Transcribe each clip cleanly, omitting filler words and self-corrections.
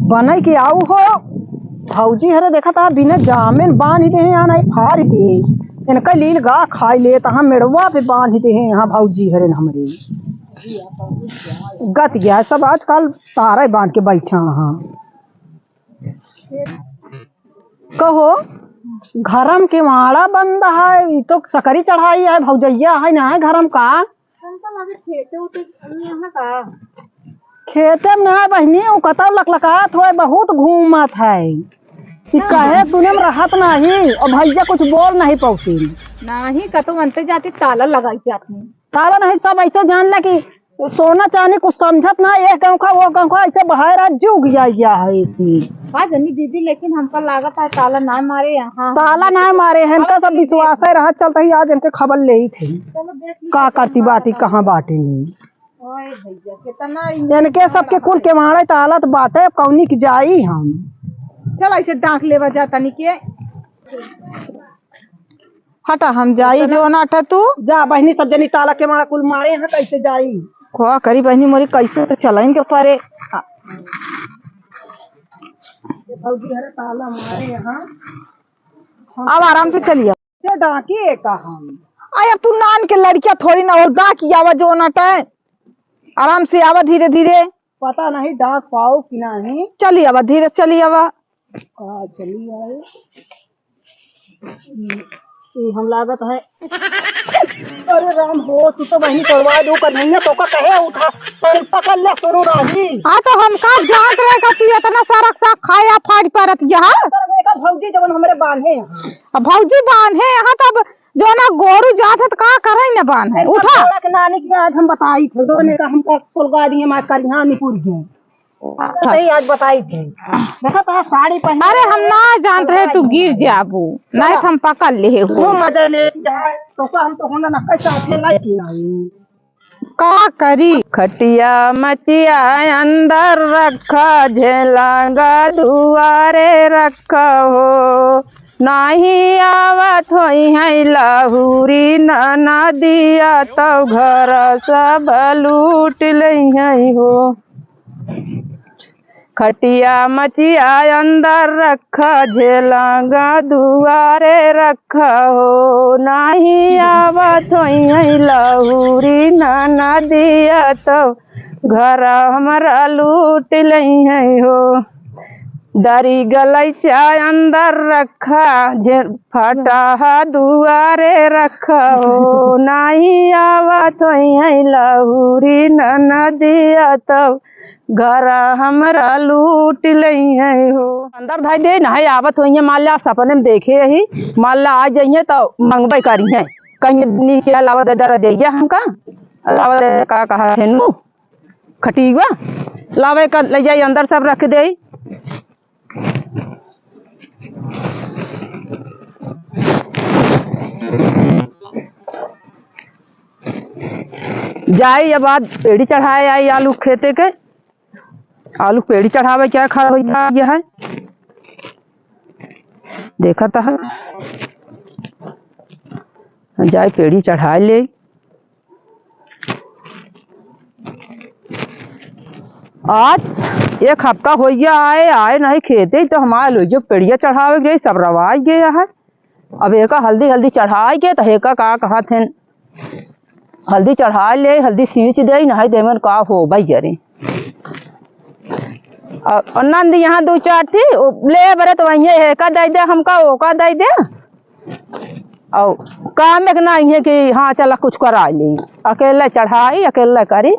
बने की आऊ हो भौजी हरे देखा था बिना जामेन बांध दे यहाँ नहीं फाड़ दे इनका लील गा खाई ले तो हम मेड़वा पे बांध दे यहाँ भौजी हरे हमरे गत गया सब आजकल तारा बांध के बैठा हाँ कहो घरम के माड़ा बंद है तो सकरी चढ़ाई है भौजैया है ना है घरम का खेते में ना बहनी कतौ लकलकात हो बहुत घूमत है कि कहे तूने में रहत नहीं और भैया कुछ बोल नहीं पौती नहीं कतो मनते जाती ताला लगाई जाती ताला नहीं सब ऐसे जान ला कि सोना चांदी कुछ समझत ना एक गाँव का वो गाँव का ऐसे बहारा जुग गया है इसी जनी दीदी लेकिन हमका लागत है ताला ना मारे यहाँ ताला ना मारे हैं इनका सब विश्वास है रहा चलता ही आज इनके खबर ले ही थे का करती बाटी कहाँ बाटी नहीं कितना इनके सबके कुल के मारे ताला तो बाटे कौनी की जाई हम चल ऐसे डांक लेवा जाता नहीं के हटा हम जाई जो ना हटा तू जा बहनी सब जनी ताला के मारा कुल मारे हैं कैसे जाई खोआ करी बहनी मोरी कैसे तो चलाएंगे पारे ताला मारे यहाँ अब आराम से चलिए डाके का हम आया तू नान के लड़कियां थोड़ी ना और डाकी आवा जो ना आराम से आवा धीरे धीरे पता नहीं डाक पाओ कि नहीं चली आवा धीरे चली आवा चली आए हम लागत है अरे राम हो तू तो वही करवा दो कर नहीं तो का कहे उठा पर पकड़ ले सरो राही हां तो हम का जांच रहे का तू इतना सारा सा खाया फाड़ परत यहां का भौजी जवन हमरे बांधे यहां अब भौजी बांधे यहां तब जो ना गोरू जात है का करे न बांधे उठा के नानी की आज हम बताई थे दोने का हमको सुलगा दिए मार कर यहां निपुर गए सही आज बताई थे देखा तो साड़ी पहन अरे हम ना जानते रहे तू गिर जाबू नहीं हम पकड़ ले वो मजा ले जाए तो हम तो होना ना कैसा अकेला की नहीं का करी खटिया मचिया अंदर रखा झेलांगा दुआरे रखा हो नहीं आवत होई है लाहुरी ना दिया तो घर सब लूट लई है हो खटिया मचिया अंदर रखा झेलांगा दुआरे रखा हो नहीं आवत होई है लाहुरी ना दिया तो घर हमारा लूट लई है हो दरी गलैचा अंदर रखा फटा दुआरे रखा हो नहीं आवत होई है लाहुरी ना दिया तो घर हमरा लूट लई है हो अंदर भाई दे ना आवत होइए माल्या सपने में देखे ही माल्या आ जाइए तो मंगबे करी है कहीं नी के अलावा दर देइए हमका अलावा का कहा है नु खटीवा लावे का ले जाई अंदर सब रख दे जाई अब बाद पेड़ी चढ़ाए आई आलू खेते के आलू पेड़ी चढ़ावे क्या खा रही है देखा था जाए पेड़ी चढ़ा ले आज एक हफ्ता हो गया आए नहीं खेते तो हमारे लोग जो पेड़िया चढ़ावे गए सब रवाज गया है अब एक हल्दी हल्दी चढ़ाए गए तो एक का कहा थे हल्दी चढ़ा ले हल्दी सींच दे नहीं दे मन का हो भाई अरे और नंद यहाँ दो चार थी ले बरे तो वही है का दे दे हमका वो का दे दे और काम एक नहीं है कि हाँ चला कुछ करा ली अकेले चढ़ाई अकेले करी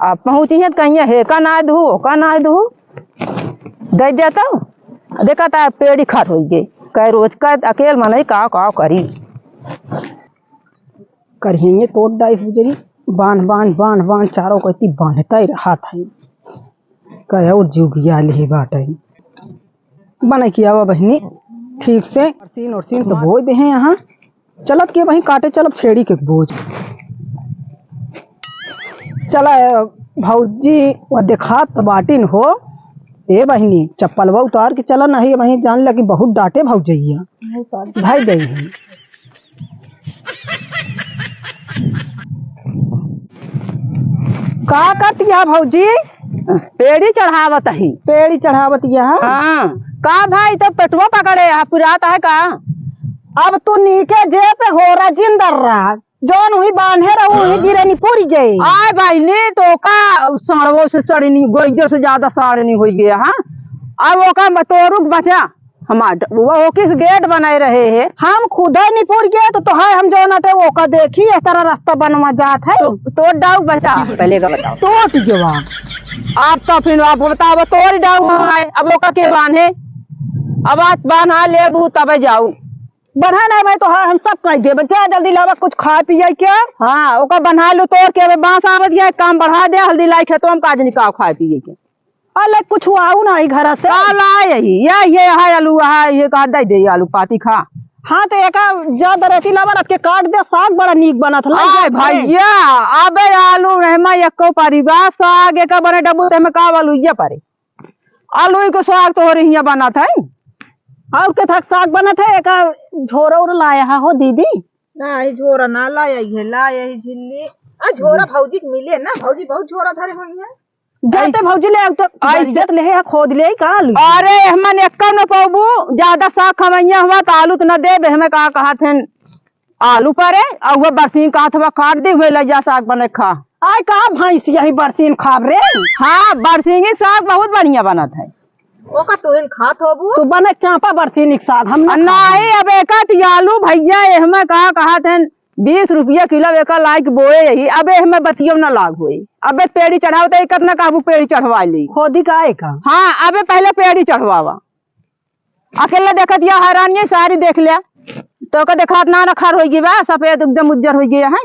अब पहुँची है कहीं है का ना दू का ना दू दे देता देखा था पेड़ खर हो गई कह रोज का अकेले मन का करी करिए तोड़ डाइस बुजरी बांध बांध बांध बांध चारों को इतनी बांधता ही रहा था कहे और जीव गया ले बाटे बने किया हुआ बहनी ठीक से सीन और सीन तो बोझ दे हैं यहाँ चलत के वहीं काटे चलब छेड़ी के बोझ चला भौजी वो देखात बाटिन हो ए बहनी चप्पलवा उतार के चला नहीं वहीं जान लगी बहुत डांटे भौजैया भाई गई है का करती है भौजी पेड़ी चढ़ावत ही। पेड़ी चढ़ावत यहाँ। हाँ का भाई तो पेटवा पकड़े पुराता है का। अब तू नीचे जे पे हो रहा जिंदर रहा जौन हुई बांधे रहो हुई गिरनी पूरी गई। आय भाई ने तो का सड़वो से सड़नी गोइदो से ज्यादा सड़नी हो गया। हाँ अब वो का तोरुक बचा हमार वो किस गेट बनाए रहे है। हम खुद ही नहीं पूर गए तो है हम जो नटे वो का देखी इस तरह रास्ता बनवा जात है। तो डाउ बचा पहले का बताओ। तो जवाब आप तो फिर आप बताओ तोड़ डाउ है अब वो का के बांधे। अब आज बांधा ले तब जाऊ बढ़ा नहीं भाई तो हम सब कह दे क्या जल्दी लावा कुछ खा पिए क्या। हाँ ओका बना लो तोड़ के बांस आवत गया काम बढ़ा दे हल्दी लाई खेतों में काज निकाल खाए पिए के। अरे कुछ आऊ ना घर से यही ये है आलू है ये का दे आलू पाती खा। हाँ तो एक ज्यादा रहती लावा रख के काट दे साग बड़ा नीक बना था भैया अबे आलू रहमा एको परिवार साग एक बने डब्बू ते में का आलू ये परे आलू को साग तो हो रही बना था और के थक साग बना था एक झोरा उर लाया हो दीदी। नहीं झोरा ना लाया ही लाया ही झिल्ली झोरा भौजी के मिले ना भौजी बहुत झोरा धरे हुई है जैसे भौजी ले तो इज्जत ले खोद ले का आलू। अरे हमन एक न पाबू ज्यादा साग खमैया हुआ तो आलू तो न दे हमें कहा थे आलू परे और वो बरसीन कहा था काट दी हुए जा साग बने खा। आय कहा भैंस यही बरसीन खाब रे। हाँ बरसीन साग बहुत बढ़िया बना था ओका तोहन खात होबू तू बने चांपा बरसीन एक साग हम नहीं अब एक आलू भैया हमें कहा थे 20 रुपया किलो एक लाइक बोए यही अब हमें बतियो न लाग हुई अब पेड़ी चढ़ाओ तो कितना काबू पेड़ी चढ़वा ली खोदी का का। हाँ अब पहले पेड़ी चढ़वावा अकेला देखत या हैरानी सारी देख लिया तो का देखा ना खर हो गई सफेद एकदम उज्जर हो गया है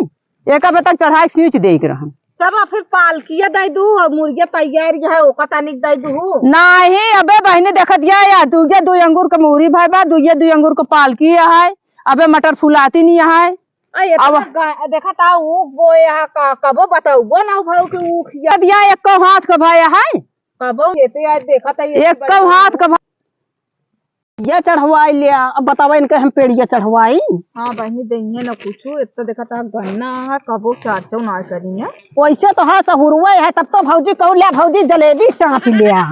एक तक चढ़ाई सींच देख रहा चलो फिर पालकिया दे दू और मुर्गिया तैयार है ओका तनिक दे दू नहीं अबे बहने देखत या दूजे 2 अंगूर का मुहरी भाई बा दूजे 2 अंगूर का पालकी है अबे मटर फुलाती नहीं है। अब देखा था ऊख बोए का कबो बताऊ बो ना भाऊ के ऊख या एक हाथ का भाई है कबो ये तो आज देखा था एक हाथ का ये चढ़वाई लिया अब बतावा इनके हम पेड़िया चढ़वाई। हाँ बहनी दही न कुछ इतना देखा था गन्ना है कबो चाचो ना करी है वैसे तो है सहुरुआ है तब तो भौजी कहू लिया भौजी जलेबी चाप लिया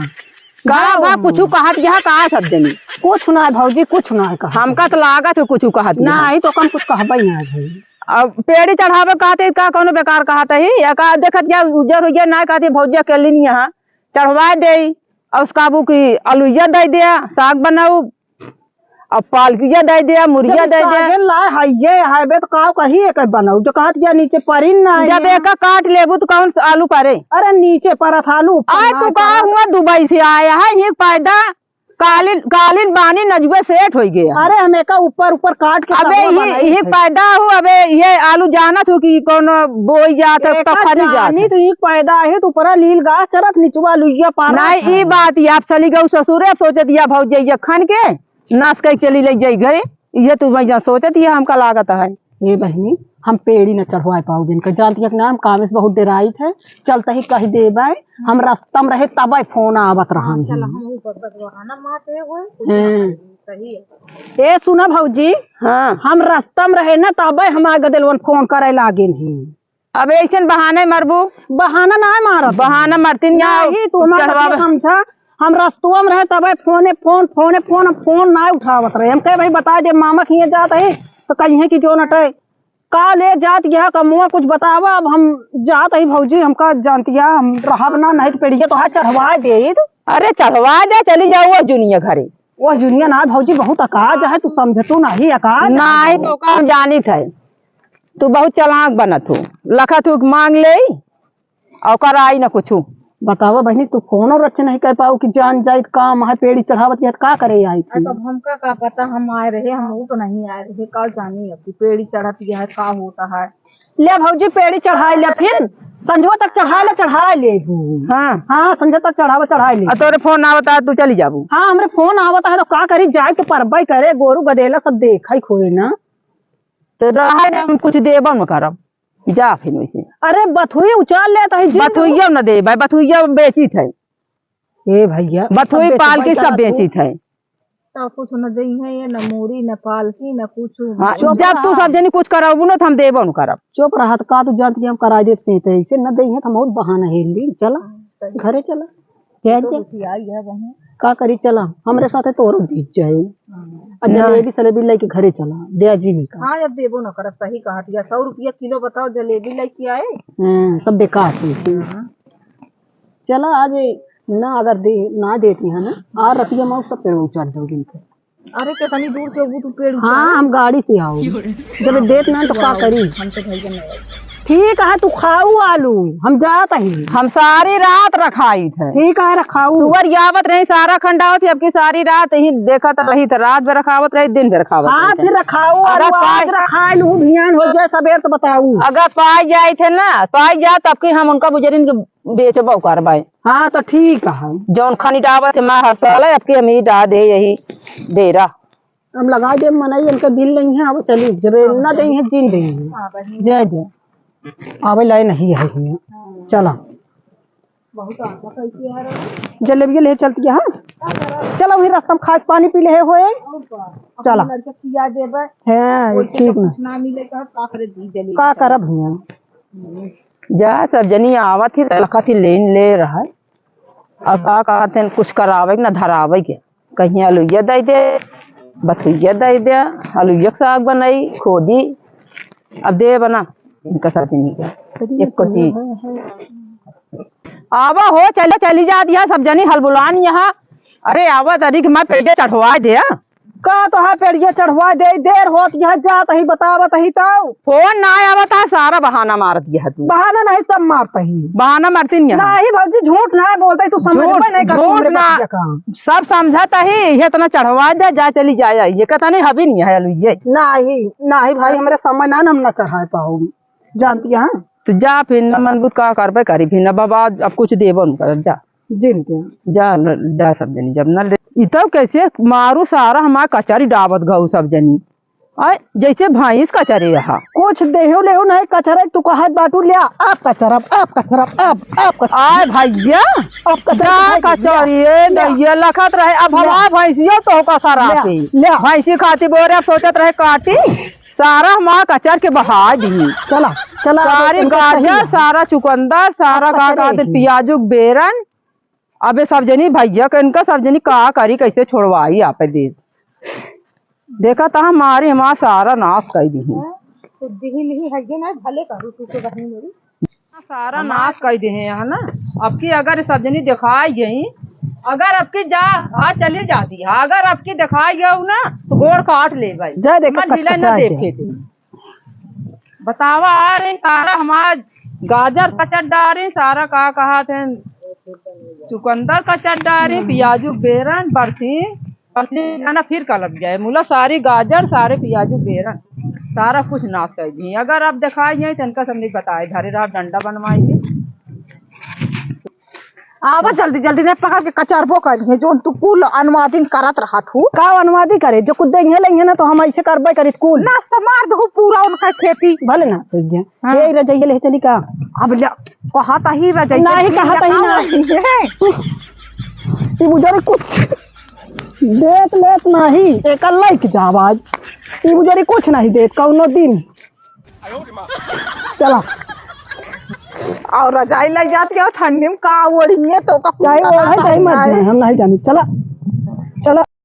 कुछ कहत यहाँ कहा सब जनी कुछ ना भौजी कुछ ना कहा हमका तो लागत है कुछ कहत नहीं तो कम कुछ कहबे ना भाई। अब पेड़ी चढ़ावे कहते का कोनो बेकार कहता ही या देखत या उजर हो गया ना कहते भौजिया के लिए यहाँ चढ़वा दे और उस काबू की अलुइया दे दिया साग बनाऊ अब पालकिया दे दिया मुर्गिया दे दिया ये हाईवे तो का कही एक बनाऊ जो कहत गया नीचे परिन ना जब एक काट लेबू तो कौन आलू परे। अरे नीचे परत आलू आय तू कहा हुआ दुबई से आया है ये फायदा कालीन बानी नजबे सेट हो गया। अरे हमें का ऊपर ऊपर काट के अबे ये फायदा हो अबे ये आलू जाना तू कि कौन बोई जात तो ये फायदा है तो ऊपर लील गा चरत निचवा लुइया पार नहीं ये बात ये आप चली गऊ ससुरे सोचे दिया भौज खन के नाच के चली ले जाई घरे ये तू भैया सोचत ये हमका लागत है। ये बहनी हम पेड़ी न चढ़वा पाओ जिनका जानती है नाम काम से बहुत देराई थे चलते ही कह दे हम रास्ता में रहे तब फोन आवत रहा। ए सुना भौजी हाँ हम रास्ता में रहे ना तब हम आगे दिलवन फोन करे लागे नहीं। अब ऐसे बहाने मरबू बहाना ना मारत बहाना मरती नहीं तू समझा हम रास्तुआ में रहे तब फोन ना उठावत रहे हम कहे भाई बता दे मामा खिए जात है तो कहीं कि जो नटे का ले जात गया कमुआ कुछ बतावा अब हम जात है भौजी हमका जानती है हम रहब ना नहीं तो पेड़िया तो चढ़वा दे। अरे चढ़वा दे चली जाओ वो जुनिया घरे वो जुनिया ना भौजी बहुत अकाज है तू समझ तू नहीं अकाज नहीं तो काम जानी थे तू बहुत चलाक बनत हो लखत हो मांग ले और कराई ना कुछ बतावा बहनी तू फोन और अच्छे नहीं कर पाओ कि जान जाए काम है पेड़ी चढ़ावत का करे आई थी। अब हमका का पता हम आए रहे हम तो नहीं आए रहे का जानी अब पेड़ी चढ़ती है का होता है। ले भौजी पेड़ी चढ़ा ले फिर संजो तक चढ़ा ले हाँ हाँ संजो तक चढ़ा ले तोरे फोन आवता तू चली जाबू। हाँ हमरे फोन आवता है तो का करी जाए तो परबई करे गोरू गदेला सब देखा ही खोए ना तो रहा हम कुछ देबो न करब जा फिर वैसे। अरे बथुई उचाल लेता है बथुइया न दे भाई बथुइया बेची थे ए भैया बथुई पाल की सब बेची थे तो कुछ न दई है ये न मूरी न पालकी न कुछ। हाँ, जब तू सब जनी कुछ कराबू न तो हम देबो न करब। चुप रहा का तू जानती हम करा दे से ऐसे न दई है हम बहुत बहाना हेली चला सही घरे चला जय तो जय खुशी आई है बहन। का करी चला हमरे साथे तोरो बीत जाए और जलेबी सलेबी लेके घरे चला दे जी का। हाँ अब देबो न करब, सही कहा 100 रुपया किलो बताओ जलेबी लेके आए। सब बेकार थी। चला आज ना अगर दे ना देती है ना आ रतिया मैं सब पेड़ उचार दोगी। अरे कितनी दूर से वो तू पेड़ हाँ हम गाड़ी से आओ जब देत ना तो का करी। हम तो भैया नहीं आए। ठीक है तू खाऊ आलू हम जात ही हम सारी रात रखाई थे। ठीक है रखाऊ सुअर यावत रही सारा खंडावत थी, अब की सारी रात ही देखत रही तो रात भर रखावत रही दिन भर रखावत हाँ रही। फिर रखाऊ आलू अगर आज रखा लू भियान हो जाए सबेर तो बताऊ। अगर पाई जाए थे ना पाई जा तब की हम उनका बुजरिन के बेचबो करवाए। हाँ तो ठीक है जौन खनी डावत है मैं हर साल अब की हम ही डा दे यही डेरा हम लगा दे मनाई इनका बिल नहीं है अब चली जब ना देंगे जीन देंगे। हाँ बहन जय जय आवे लाए नहीं है इसमें चला बहुत आशा कैसी है रे। जलेबी ले चलती है। हाँ चलो वही रास्ता में खा के पानी पी ले होए चला लड़के किया देबे है ठीक ना ना मिले का करे दी जलेबी का करब भैया जा सब जनी आवत ही लखा थी लेन ले रहा है। अब का कहते कुछ करावे के ना धरावे के कहीं आलूया दे दे बथुइया दे दे आलूया साग बनाई खोदी अब दे बना इनका साथ नहीं क्या एक को चीज आवा हो चले चली जा दिया सब जनी हलबुलान यहाँ। अरे आवा तरी मैं पेड़े चढ़वा दे का तो है पेड़िया चढ़वा दे देर होत यह जात ही बतावत ही तो फोन ना आवत है सारा बहाना मार दिया तू। बहाना नहीं सब मारता ही बहाना मारती नहीं नहीं भौजी झूठ ना बोलता तू समझ में नहीं कर झूठ ना सब समझाता ही ये इतना चढ़वा दे जा चली जाए ये कहता नहीं हबी नहीं है ये नहीं भाई हमारे समय ना हम ना चढ़ा पाओ जानती है। तो जा फिर न मनबूत का करबे करी फिर न बाबा अब कुछ देबो न कर जा जिनते जा जा सब जनी जब न इतो कैसे मारू सारा हमार कचरी डावत गऊ सब जनी आय जैसे भैंस कचरे यहाँ कुछ देहो लेहो नहीं कचरा तू का हाथ बाटू लिया आप कचरा आप आय भैया आप जा कचरी दैया लखत रहे अब हमार भैंसियो तो का सारा लिया भैंसी खाती बोरे सोचत रहे काटी सारा हमार कचर के बहा दी। चला चला सारी गाजर सारा चुकंदर सारा का कहते प्याजू बेरन अबे सब जनी भैया का इनका सब जनी का करी कैसे छोड़वाई आप दे देखा था हमारी हमारा सारा नाश कर दी खुद ही नहीं है ना भले करू तू तो बहन मेरी सारा नाश कर दे है ना। अब की अगर सब जनी दिखाई गई अगर आपकी जा हाँ चली जाती है अगर आपकी दिखाई गई ना तो गोड़ काट ले भाई जा देखा ना देखे थे बतावा आ रही सारा हमारा गाजर कचर डारे सारा का कहा थे चुकंदर कचर डारे प्याजू बेरन बरसी ना फिर का लग जाए मुला सारी गाजर सारे प्याजू बेरन सारा कुछ नाश कर दी। अगर आप दिखाई जाए तो इनका सब नहीं बताए घरे रात डंडा बनवाएंगे आवा जल्दी जल्दी ने पकड़ के कचरबो करिए जो तू कुल अनुवादिन करत रहा तू का अनुवादी करे जो कुछ देंगे लेंगे ना तो हम ऐसे करबे करी कुल नाश तो मार दो पूरा उनका खेती भले ना सूझ गया ये रजाइया ले चली का अब ले कहता ही रजाई नहीं कहता ही नहीं ये बुझारी कुछ देत लेत नहीं एक लाइक जावाज ये बुझारी कुछ नहीं देत कौनो दिन चला और रजाई लग जाती है ठंडी में का ओढ़िए तो का चाहे ओढ़े चाहे मत जाए हम नहीं जानी चला चला।